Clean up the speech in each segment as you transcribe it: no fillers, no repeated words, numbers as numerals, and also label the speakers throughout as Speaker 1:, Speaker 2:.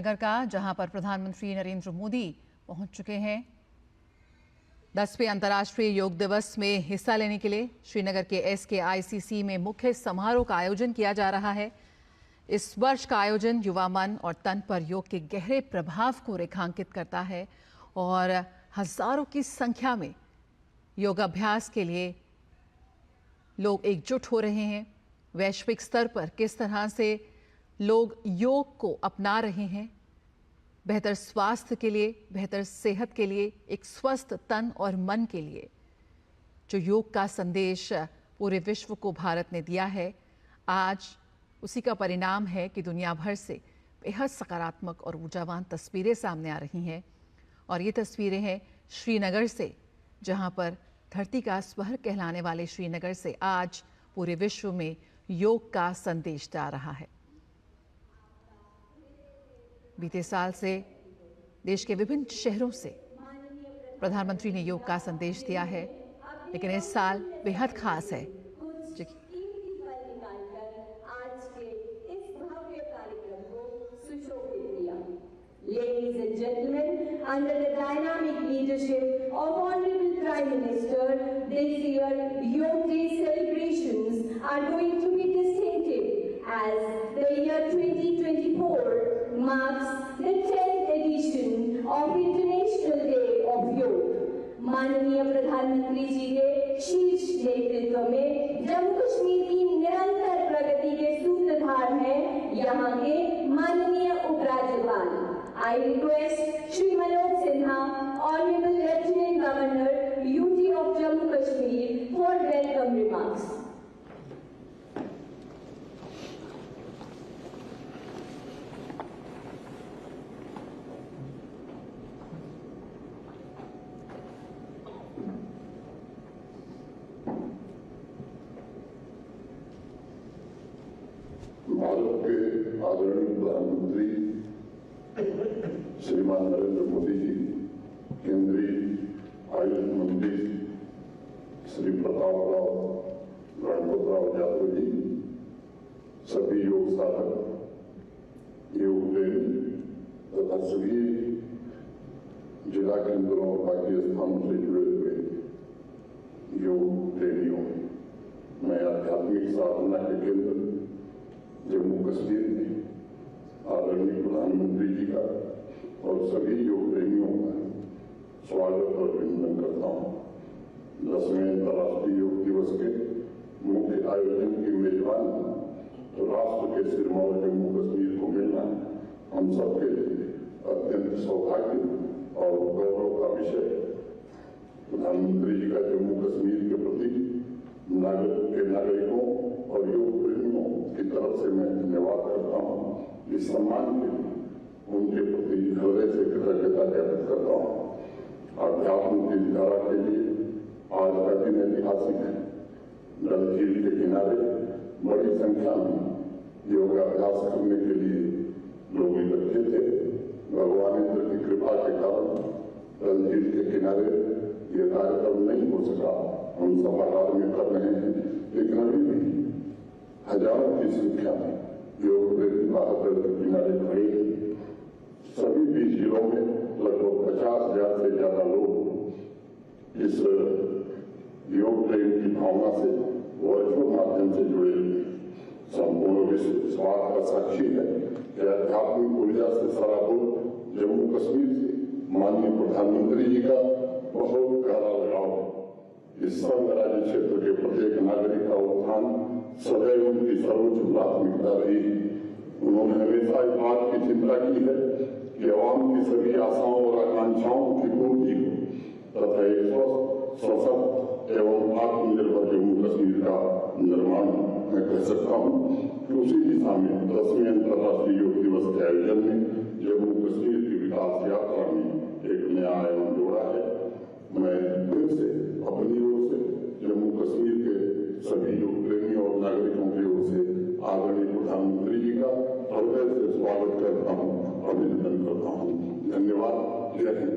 Speaker 1: श्रीनगर का, जहां पर प्रधानमंत्री नरेंद्र मोदी पहुंच चुके हैं। 10वें अंतर्राष्ट्रीय योग दिवस में हिस्सा लेने के लिए श्रीनगर के SKICC में मुख्य समारोह का आयोजन किया जा रहा है। इस वर्ष का आयोजन युवा मन और तन पर योग के गहरे प्रभाव को रेखांकित करता है और हजारों की संख्या में योगाभ्यास के लिए लोग एकजुट हो रहे हैं। वैश्विक स्तर पर किस तरह से लोग योग को अपना रहे हैं, बेहतर स्वास्थ्य के लिए, बेहतर सेहत के लिए, एक स्वस्थ तन और मन के लिए जो योग का संदेश पूरे विश्व को भारत ने दिया है, आज उसी का परिणाम है कि दुनिया भर से बेहद सकारात्मक और ऊर्जावान तस्वीरें सामने आ रही हैं। और ये तस्वीरें हैं श्रीनगर से, जहां पर धरती का स्वर कहलाने वाले श्रीनगर से आज पूरे विश्व में योग का संदेश जा रहा है। बीते साल से देश के विभिन्न शहरों से प्रधानमंत्री ने योग का संदेश दिया है, लेकिन इस साल बेहद खास है।
Speaker 2: Ladies and gentlemen, under the dynamic leadership of Honorable Prime Minister, this year Yoga Day celebrations are going to be distinctive as the year 2024 marks the 10th edition of International Day of Yoga. माननीय प्रधानमंत्री जी के शीर्ष नेतृत्व में जम्मू कश्मीर की निरंतर प्रगति के सूत्रधार हैं यहाँ के माननीय उपराज्यपाल। I request Shri Manoj Sinha, Honorable Lieutenant Governor, UT of Jammu Kashmir, for welcome remarks.
Speaker 3: Bharat के आदरणीय प्रधानमंत्री श्रीमान नरेंद्र मोदी जी, केंद्रीय आयुष मंत्री श्री प्रतापराव गणपतराव यादव जी, सभी योग साधक, योग प्रेमी तथा सभी जिला केंद्रों और बाकी स्थानों से जुड़े हुए योग प्रेमियों, मैं आध्यात्मिक साधना के केंद्र जम्मू कश्मीर में आदरणीय प्रधानमंत्री जी का और सभी योग प्रेमियों का स्वागत और अभिनंदन करता हूँ। 10वें अंतर्राष्ट्रीय योग दिवस के मुख्य आयोजन की मेजबान राष्ट्र के सिरमौर जम्मू कश्मीर को मिलना हम सबके लिए अत्यंत सौभाग्य और गौरव का विषय है। प्रधानमंत्री जी का जम्मू कश्मीर के प्रति नागरिकों और योग प्रेमियों की तरफ से मैं धन्यवाद करता हूँ। इस सम्मान के लिए उनके प्रति हृदय से कृतज्ञता ज्ञापित करता हूँ। अध्यात्म की धारा के लिए आज का दिन ऐतिहासिक है। डल झील के किनारे बड़ी संख्या में योगाभ्यास करने के लिए लोग इकट्ठे थे। भगवान इंद्र की कृपा के कारण डल झील के किनारे ये कार्यक्रम नहीं हो सका। हम सभागार में कर रहे हैं, लेकिन अभी भी हजारों की संख्या में योग प्रेमी बहादुर के किनारे खड़े हैं। सभी 20 जिलों में लगभग 50,000 से ज्यादा लोग इस योग प्रेम की भावना से वर्चुअल माध्यम से जुड़े हुए। संपूर्ण विश्व इस बात का साक्षी है कि आध्यात्मिक ऊर्जा से सराबोर जम्मू कश्मीर से माननीय प्रधानमंत्री जी का बहुत गहरा लगाव है। इस संघ राज्य क्षेत्र के प्रत्येक नागरिक का उत्थान सदैव उनकी सर्वोच्च प्राथमिकता रही। उन्होंने हमेशा इस बात की चिंता की है कि आवाम की सभी आशाओं और आकांक्षाओं की पूर्ति हो तथा एक स्वस्थ, सशक्त एवं आत्मनिर्भर जम्मू कश्मीर का निर्माण मैं कर सकता हूँ कि उसी दिशा में 10वें अंतर्राष्ट्रीय योग दिवस के आयोजन में जम्मू कश्मीर की विकास यात्रा में एक नया आयाम जोड़ा है। मैं फिर से अपनी ओर से जम्मू कश्मीर के सभी योग प्रेमियों और नागरिकों की ओर से आदरणीय प्रधानमंत्री जी का हृदय से स्वागत करता हूँ, अभिनंदन करता हूँ। धन्यवाद। जय हिंद।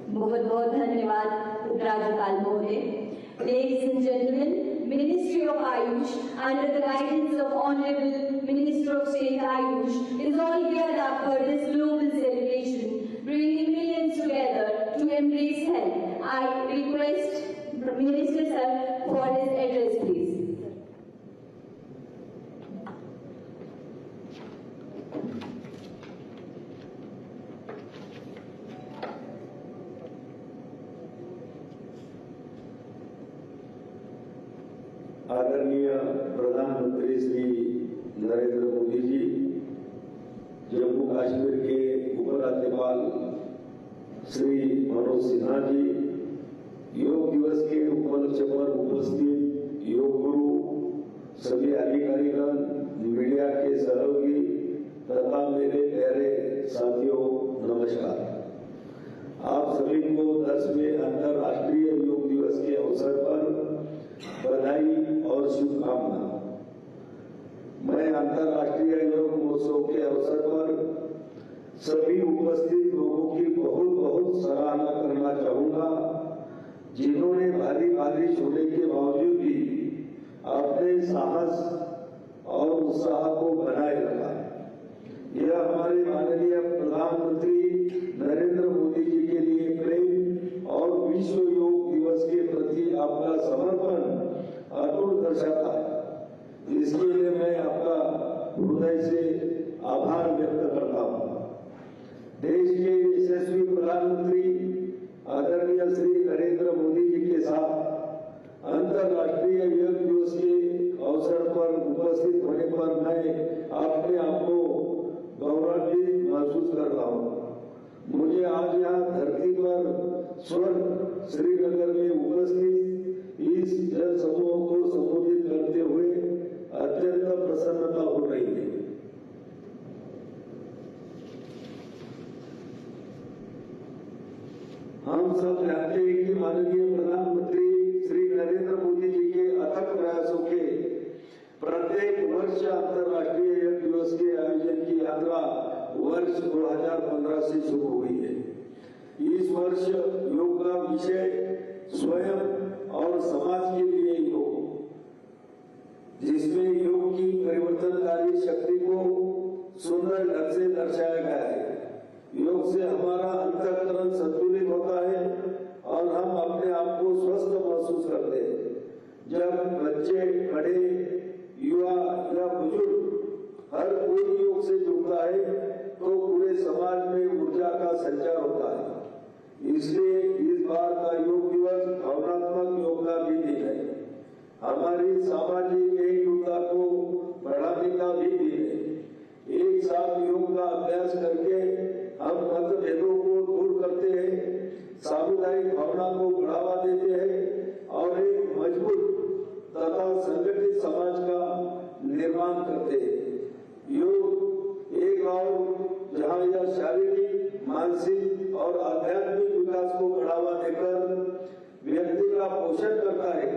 Speaker 2: बहुत बहुत धन्यवाद उपराज्यपाल महोदय। Ladies and gentlemen, Ministry of Ayush Ayush, under the guidance of Honorable Minister of State Ayush, is all geared up for this global celebration, bringing millions together to embrace health. I request Minister Sir for his address, please.
Speaker 4: आदरणीय प्रधानमंत्री श्री नरेंद्र मोदी जी, जम्मू कश्मीर के उपराज्यपाल श्री मनोज सिन्हा जी, योग दिवस के उपलक्ष्य पर उपस्थित योग गुरु, सभी अधिकारीगण, मीडिया के सहयोगी तथा मेरे प्यारे साथियों, नमस्कार। आप सभी को 10वें अंतर्राष्ट्रीय योग दिवस के अवसर पर बधाई और शुभकामना। मैं अंतर्राष्ट्रीय योग महोत्सव के अवसर पर सभी उपस्थित लोगों की बहुत बहुत सराहना करना चाहूंगा, जिन्होंने भारी बारिश होने के बावजूद भी अपने साहस और उत्साह को बनाए रखा। यह हमारे माननीय प्रधानमंत्री नरेंद्र मोदी जी के लिए प्रेम और विश्व योग दिवस के प्रति आपका समर्पण अटूट दर्शाता है। इसके लिए मैं आपका हृदय से आभार व्यक्त करता हूँ। देश के यशस्वी प्रधानमंत्री आदरणीय श्री नरेंद्र मोदी जी के साथ अंतर्राष्ट्रीय योग दिवस के अवसर पर उपस्थित होने पर मैं अपने आप को गौरवान्वित महसूस कर रहा हूँ। मुझे आज यहाँ धरती पर स्वर्ग श्रीनगर में उपस्थित इस जन समूह को संबोधित करते हुए अत्यंत प्रसन्नता हो रही है। हम सब जानते हैं कि माननीय प्रधानमंत्री श्री नरेंद्र मोदी जी के अथक प्रयासों के प्रत्येक वर्ष अंतर्राष्ट्रीय योग दिवस के आयोजन की यात्रा वर्ष 2015 से शुरू हुई है। इस वर्ष योग का विषय स्वयं और समाज के लिए योग, जिसमें योग की परिवर्तनकारी शक्ति को सुंदर ढंग से दर्शाया गया है। योग से हमारा अंतःकरण संतुलित होता है और हम अपने आप को स्वस्थ महसूस करते हैं। जब बच्चे, बड़े, युवा या बुजुर्ग हर कोई योग से जुड़ता है तो पूरे समाज में ऊर्जा का संचार होता है। इसलिए इस बार का योग दिवस भावनात्मक योग का भी दिन है। हमारी सामाजिक एकजुटता को बढ़ाने का भी दिन है। एक साथ योग का अभ्यास करके हम मतभेदों को दूर करते हैं, सामुदायिक भावना को बढ़ावा देते हैं और एक मजबूत तथा संगठित समाज का निर्माण करते हैं। योग एक और जहाँ यह शारीरिक, मानसिक और आध्यात्मिक विकास को बढ़ावा देकर व्यक्ति का पोषण करता है,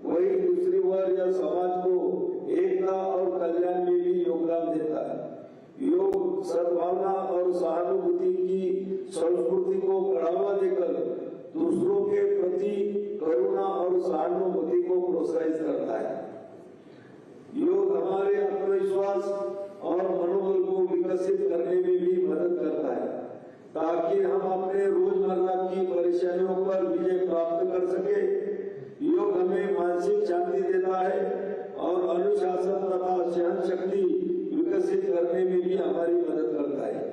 Speaker 4: वही दूसरी ओर यह समाज को एकता और कल्याण में भी योगदान देता है। योग सद्भावना और सहानुभूति की संस्कृति को बढ़ावा देकर दूसरों के प्रति करुणा और सहानुभूति को प्रोत्साहित करता है। योग हमारे आत्मविश्वास और मनोबल को विकसित करने में भी मदद करता है, ताकि हम अपने रोजमर्रा की परेशानियों पर विजय प्राप्त कर सके। योग हमें मानसिक शांति देता है और अनुशासन तथा सहन शक्ति विकसित करने में भी हमारी मदद करता है।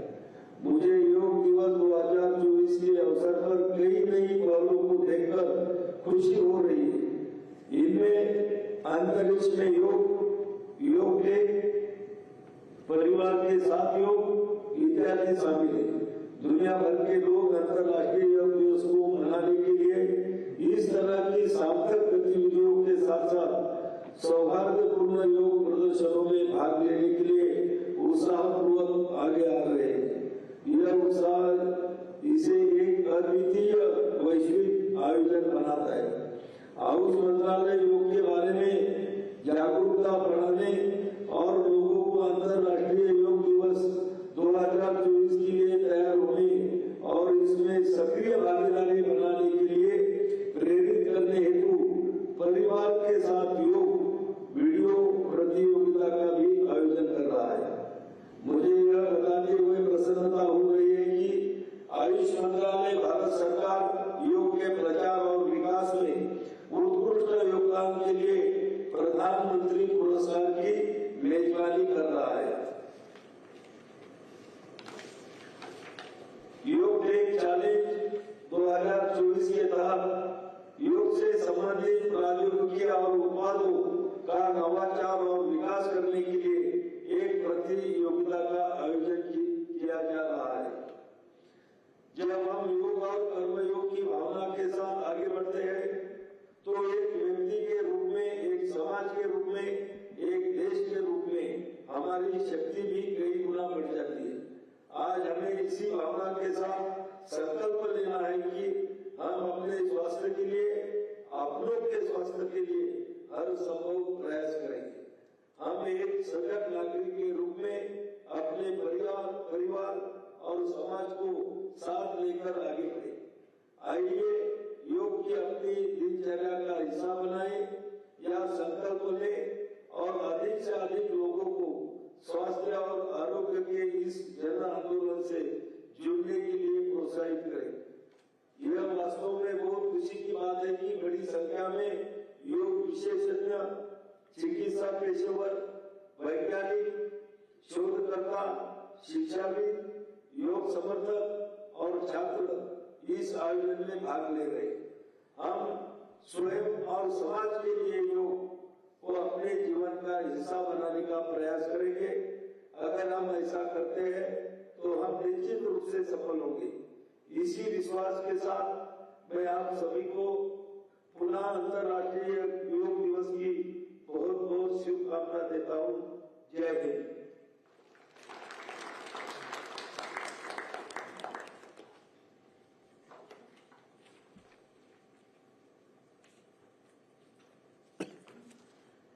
Speaker 4: मुझे योग दिवस 2024 के अवसर पर कई नई पहलों को देखकर खुशी हो रही है। इनमें अंतरिक्ष में योग, योग डे, परिवार के साथ योग इत्यादि शामिल है। दुनिया भर के लोग अंतर्राष्ट्रीय योग दिवस को मनाने के लिए इस तरह की सार्थक गतिविधियों के साथ साथ सौहार्दपूर्ण योग प्रदर्शनों में भाग लेने के लिए उत्साहपूर्वक आगे आ रहे हैं। यह उत्साह इसे एक अद्वितीय वैश्विक आयोजन बनाता है। आयुष मंत्रालय योग के बारे में जागरूकता बढ़ाने और लोगों को अंतर्राष्ट्रीय योग दिवस 2024 के लिए तैयार होने और इसमें सक्रिय भागीदारी बनाने के लिए प्रेरित करने हेतु परिवार के साथ योग प्रधानमंत्री पुरस्कार की मेजबानी कर रहा है। योग डे चैलेंज 2024 के तहत योग से संबंधित प्रौद्योगिकी और उत्पादों का नवाचार और विकास करने के लिए एक प्रतियोगिता का आयोजन किया जा रहा है। जब हम योग और कर्मयोग की भावना के साथ आगे बढ़ते हैं तो एक व्यक्ति के रूप में, एक समाज के रूप में, एक देश के रूप में हमारी शक्ति भी कई गुना बढ़ जाती है। आज हमें इसी भावना के साथ संकल्प लेना है कि हम अपने स्वास्थ्य के लिए, अपनों के स्वास्थ्य के लिए हर संभव प्रयास करेंगे। हम एक सजग नागरिक के रूप में अपने परिवार और समाज को साथ लेकर आगे बढ़े। आइए योग की अपनी दिनचर्या का हिस्सा बनाएं या संकल्प लें और अधिक से अधिक लोगों को स्वास्थ्य और आरोग्य के इस जन आंदोलन से जुड़ने के लिए प्रोत्साहित करें। यह वास्तव में बहुत खुशी की बात है कि बड़ी संख्या में योग विशेषज्ञ, चिकित्सा पेशेवर, वैज्ञानिक, शोधकर्ता, शिक्षाविद, योग समर्थक और छात्र इस आयोजन में भाग ले रहे। हम स्वयं और समाज के लिए योग को अपने जीवन का हिस्सा बनाने का प्रयास करेंगे। अगर हम ऐसा करते हैं तो हम निश्चित रूप से सफल होंगे। इसी विश्वास के साथ मैं आप सभी को पुनः अंतर्राष्ट्रीय योग दिवस की बहुत बहुत शुभकामना देता हूँ। जय हिंद।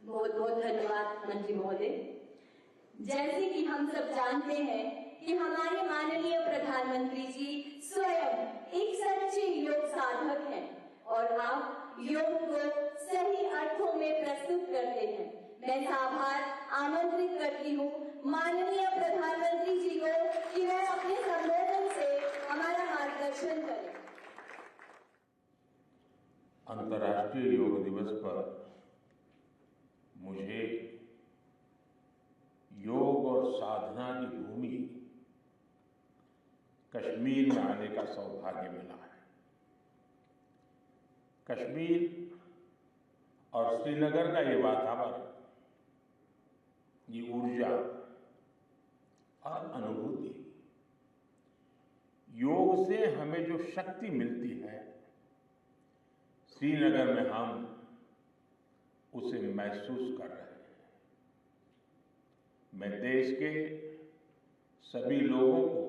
Speaker 2: बहुत बहुत धन्यवाद मंत्री महोदय। जैसे कि हम सब जानते हैं कि हमारे माननीय प्रधानमंत्री जी स्वयं एक सच्चे योग साधक हैं और आप योग को सही अर्थों में प्रस्तुत करते हैं। मैं आभार आमंत्रित करती हूँ माननीय प्रधानमंत्री जी को कि वह अपने संबोधन से हमारा मार्गदर्शन करें।
Speaker 5: अंतर्राष्ट्रीय योग दिवस पर मुझे योग और साधना की भूमि कश्मीर में आने का सौभाग्य मिला है। कश्मीर और श्रीनगर का ये वातावरण, ये ऊर्जा और अनुभूति, योग से हमें जो शक्ति मिलती है, श्रीनगर में हम उसे महसूस कर रहे हैं। मैं देश के सभी लोगों को,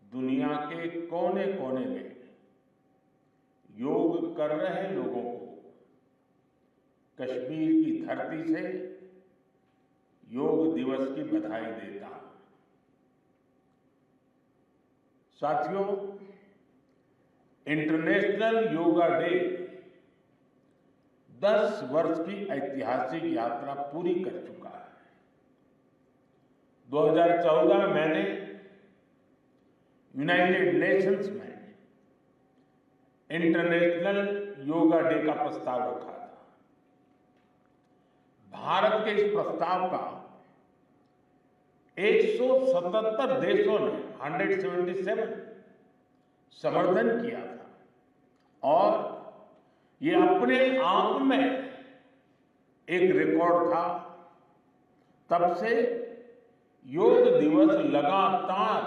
Speaker 5: दुनिया के कोने कोने में योग कर रहे लोगों को कश्मीर की धरती से योग दिवस की बधाई देता हूं। साथियों, इंटरनेशनल योगा डे 10 वर्ष की ऐतिहासिक यात्रा पूरी कर चुका है। 2014 में मैंने यूनाइटेड नेशंस में इंटरनेशनल योगा डे का प्रस्ताव रखा था। भारत के इस प्रस्ताव का 177 देशों ने 177 समर्थन किया था और ये अपने आप में एक रिकॉर्ड था। तब से योग दिवस लगातार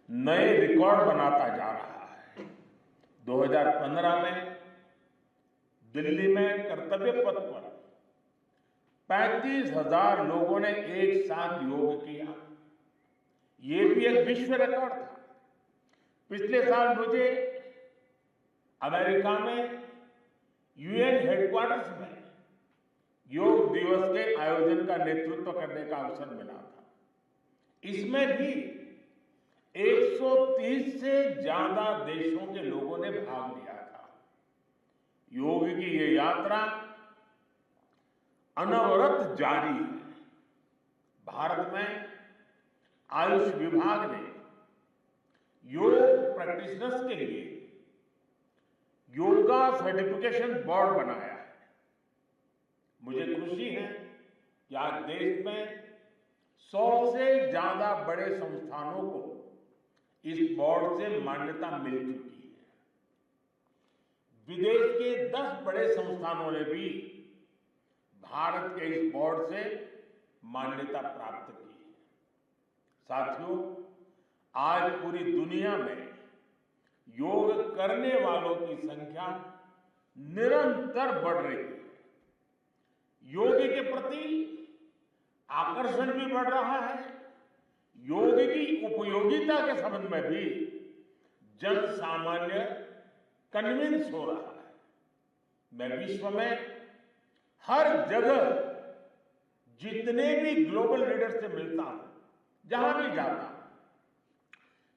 Speaker 5: नए रिकॉर्ड बनाता जा रहा है। 2015 में दिल्ली में कर्तव्य पथ पर 35,000 लोगों ने एक साथ योग किया। ये भी एक विश्व रिकॉर्ड था। पिछले साल मुझे अमेरिका में यूएन हेडक्वार्टर्स में योग दिवस के आयोजन का नेतृत्व करने का अवसर मिला था। इसमें भी 130 से ज्यादा देशों के लोगों ने भाग लिया था। योग की ये यात्रा अनवरत जारी है। भारत में आयुष विभाग ने योग प्रैक्टिशनर्स के लिए योगा सर्टिफिकेशन बोर्ड बनाया है। कि आज देश में 100 से ज्यादा बड़े संस्थानों को इस बोर्ड से मान्यता मिल चुकी है। विदेश के 10 बड़े संस्थानों ने भी भारत के इस बोर्ड से मान्यता प्राप्त की है। साथियों, आज पूरी दुनिया में योग करने वालों की संख्या निरंतर बढ़ रही है। योग के प्रति आकर्षण भी बढ़ रहा है। योग की उपयोगिता के संबंध में भी जन सामान्य कन्विंस हो रहा है। मैं विश्व में हर जगह जितने भी ग्लोबल लीडर से मिलता हूं, जहां भी जाता हूं,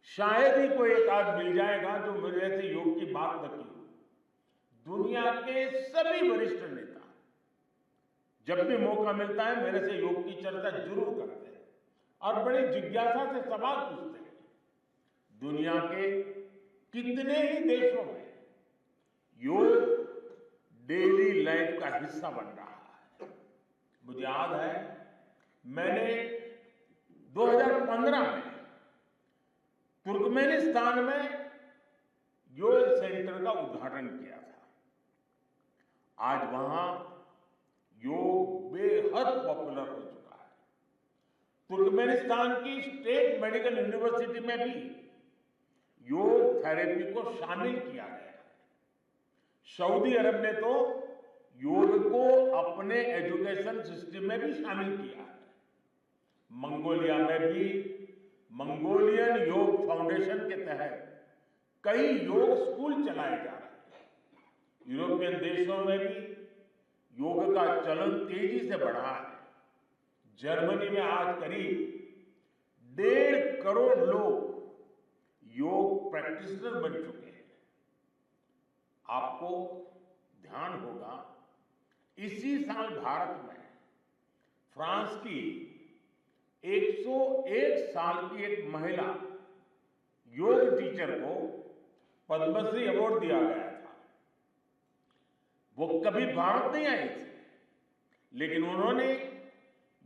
Speaker 5: शायद ही कोई एक आध मिल जाएगा जो मेरे से योग की बात न की हो। दुनिया के सभी वरिष्ठ नेता जब भी मौका मिलता है मेरे से योग की चर्चा जरूर करते हैं और बड़ी जिज्ञासा से सवाल पूछते हैं। दुनिया के कितने ही देशों में योग डेली लाइफ का हिस्सा बन रहा है। मुझे याद है, मैंने 2015 में तुर्कमेनिस्तान में योग सेंटर का उद्घाटन किया था। आज वहां योग बेहद पॉपुलर हो चुका है। तुर्कमेनिस्तान की स्टेट मेडिकल यूनिवर्सिटी में भी योग थेरेपी को शामिल किया गया है। सऊदी अरब ने तो योग को अपने एजुकेशन सिस्टम में भी शामिल किया है। मंगोलिया में भी मंगोलियन योग फाउंडेशन के तहत कई योग स्कूल चलाए जा रहे हैं। यूरोपियन देशों में भी योग का चलन तेजी से बढ़ा है। जर्मनी में आज करीब 1.5 करोड़ लोग योग प्रैक्टिशनर बन चुके हैं। आपको ध्यान होगा, इसी साल भारत में फ्रांस की 101 साल की एक महिला योग टीचर को पद्मश्री अवार्ड दिया गया था। वो कभी भारत नहीं आई थी, लेकिन उन्होंने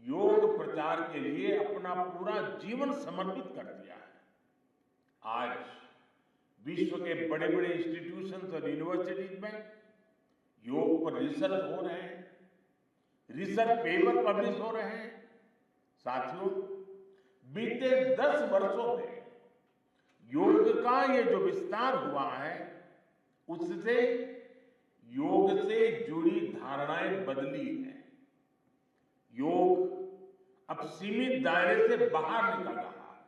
Speaker 5: योग प्रचार के लिए अपना पूरा जीवन समर्पित कर दिया है। आज विश्व के बड़े बड़े इंस्टीट्यूशंस और यूनिवर्सिटीज में योग पर रिसर्च हो रहे हैं, रिसर्च पेपर पब्लिश हो रहे हैं। साथियों, बीते 10 वर्षों में योग का ये जो विस्तार हुआ है, उससे योग से जुड़ी धारणाएं बदली हैं। योग अब सीमित दायरे से बाहर निकल रहा है।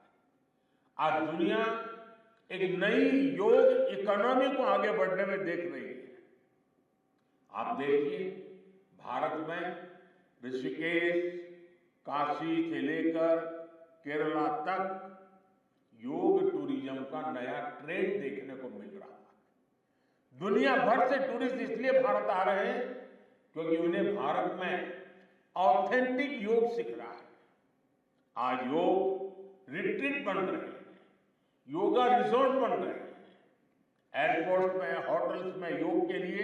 Speaker 5: आज दुनिया एक नई योग इकोनॉमी को आगे बढ़ने में देख रही है। आप देखिए, भारत में ऋषिकेश, काशी से लेकर केरला तक योग टूरिज्म का नया ट्रेंड देखने को मिल रहा है। दुनिया भर से टूरिस्ट इसलिए भारत आ रहे हैं क्योंकि उन्हें भारत में ऑथेंटिक योग सीख रहा है। आज योग रिट्रीट बन रहे हैं, योगा रिसोर्ट बन रहे हैं। एयरपोर्ट में, होटल्स में योग के लिए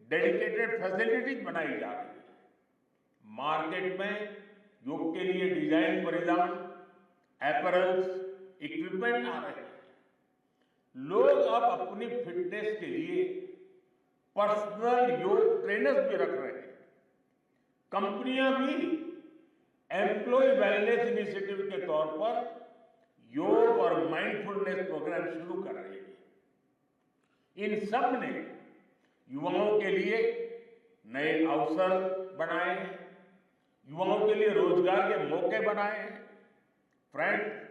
Speaker 5: डेडिकेटेड फैसिलिटीज बनाई जा रही है। मार्केट में योग के लिए डिजाइन परिधान, अपैरल्स, इक्विपमेंट आ रहे हैं। लोग अब अपनी फिटनेस के लिए पर्सनल योग ट्रेनर्स भी रख रहे हैं। कंपनियां भी एम्प्लॉय वेलनेस इनिशिएटिव के तौर पर योग और माइंडफुलनेस प्रोग्राम शुरू कर रही है। इन सब ने युवाओं के लिए नए अवसर बनाए हैं, युवाओं के लिए रोजगार के मौके बनाए हैं। Friends,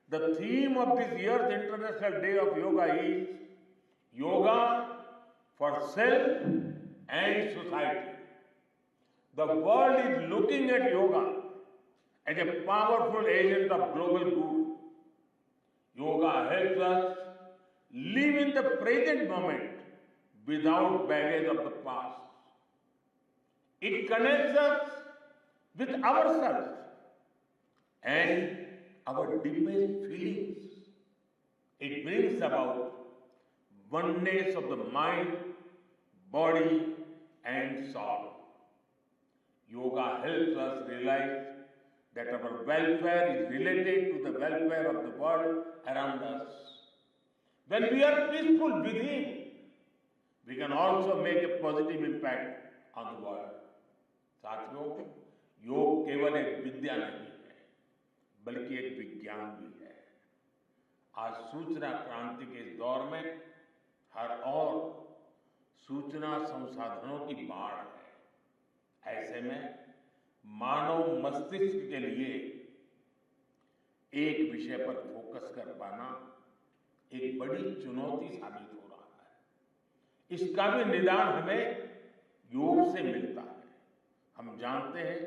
Speaker 5: the theme of this year's International Day of Yoga is Yoga for Self and Society. The world is looking at yoga as a powerful agent of global good. Yoga helps us live in the present moment without baggage of the past. It connects us with ourselves and our deepest feelings. It brings about oneness of the mind, body, and soul. Yoga helps us realize that our welfare is related to the welfare of the world around us. When we are peaceful within, we can also make a positive impact on the world. साथियों, योग केवल एक विद्या नहीं है, बल्कि एक विज्ञान भी है। आज सूचना क्रांति के इस दौर में हर ओर सूचना संसाधनों की बाढ़ है। ऐसे में मानव मस्तिष्क के लिए एक विषय पर फोकस कर पाना एक बड़ी चुनौती साबित हो रहा है। इसका भी निदान हमें योग से मिलता है। हम जानते हैं,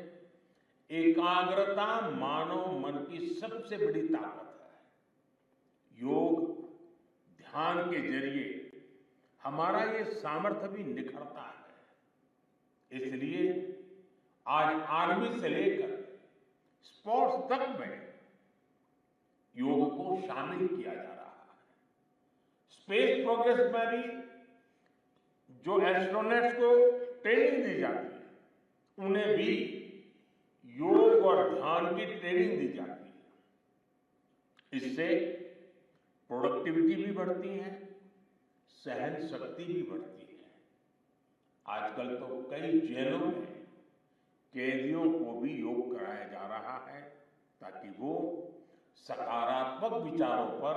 Speaker 5: एकाग्रता मानव मन की सबसे बड़ी ताकत है। योग ध्यान के जरिए हमारा ये सामर्थ्य भी निखरता है। इसलिए आज आर्मी से लेकर स्पोर्ट्स तक में योग को शामिल किया जा रहा है। स्पेस प्रोग्रेस में भी जो एस्ट्रोनॉट्स को ट्रेनिंग दी जाती है, उन्हें भी योग और ध्यान की ट्रेनिंग दी जाती है। इससे प्रोडक्टिविटी भी बढ़ती है, सहन शक्ति भी बढ़ती है। आजकल तो कई जेलों में कैदियों को भी योग कराया जा रहा है, ताकि वो सकारात्मक विचारों पर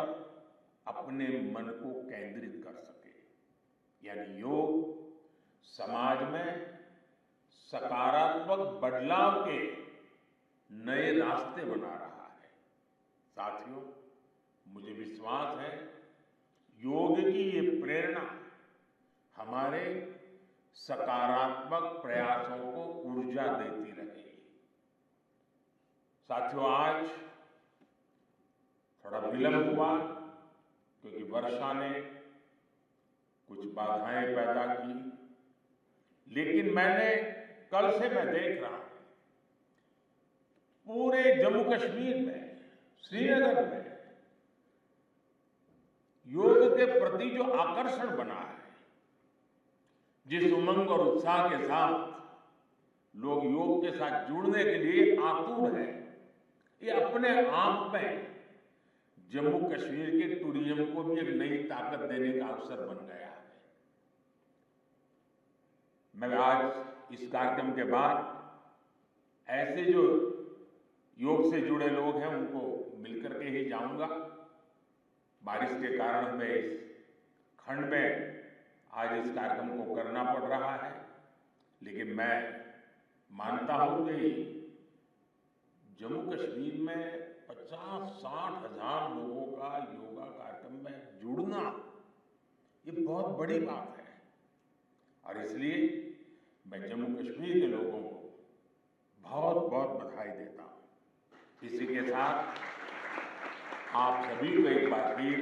Speaker 5: अपने मन को केंद्रित कर सके। यानी योग समाज में सकारात्मक बदलाव के नए रास्ते बना रहा है। साथियों, मुझे विश्वास है योग की ये प्रेरणा हमारे सकारात्मक प्रयासों को ऊर्जा देती रहेगी। साथियों, आज थोड़ा विलंब हुआ क्योंकि वर्षा ने कुछ बाधाएं पैदा की, लेकिन कल से मैं देख रहा हूं पूरे जम्मू कश्मीर में, श्रीनगर में योग के प्रति जो आकर्षण बना है, जिस उमंग और उत्साह के साथ लोग योग के साथ जुड़ने के लिए आतुर हैं, ये अपने आप में जम्मू कश्मीर के टूरिज्म को भी एक नई ताकत देने का अवसर बन गया है। मैं आज इस कार्यक्रम के बाद ऐसे जो योग से जुड़े लोग हैं उनको मिलकर के ही जाऊंगा। बारिश के कारण हमें इस खंड में आज इस कार्यक्रम को करना पड़ रहा है, लेकिन मैं मानता हूं कि जम्मू कश्मीर में 50-60 हजार लोगों का योगा कार्यक्रम में जुड़ना ये बहुत बड़ी बात है। और इसलिए मैं जम्मू कश्मीर के लोगों को बहुत बहुत बधाई देता हूं। इसी के साथ आप सभी को एक बार फिर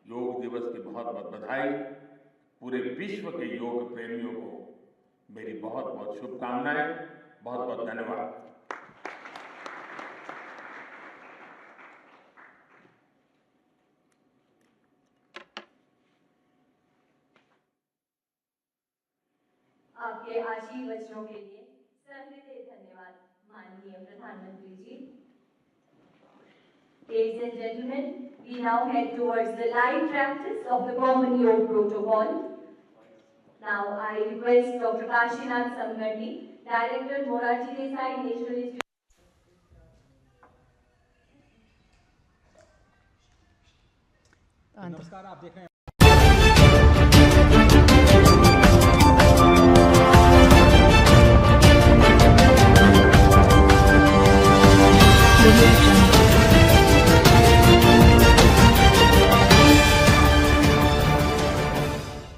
Speaker 5: योग दिवस की बहुत बहुत बधाई। पूरे विश्व के योग प्रेमियों को मेरी बहुत बहुत शुभकामनाएं। बहुत बहुत धन्यवाद।
Speaker 2: आपके आशीर्वचनों के लिए सहृदय धन्यवाद माननीय प्रधानमंत्री जी। Ladies and gentlemen, we now head towards the live practice of the Common Yoga Protocol. Now I request Dr. Kashinath Samgandi, Director, Morarji Desai National Institute.
Speaker 6: नमस्कार, आप देख रहे हैं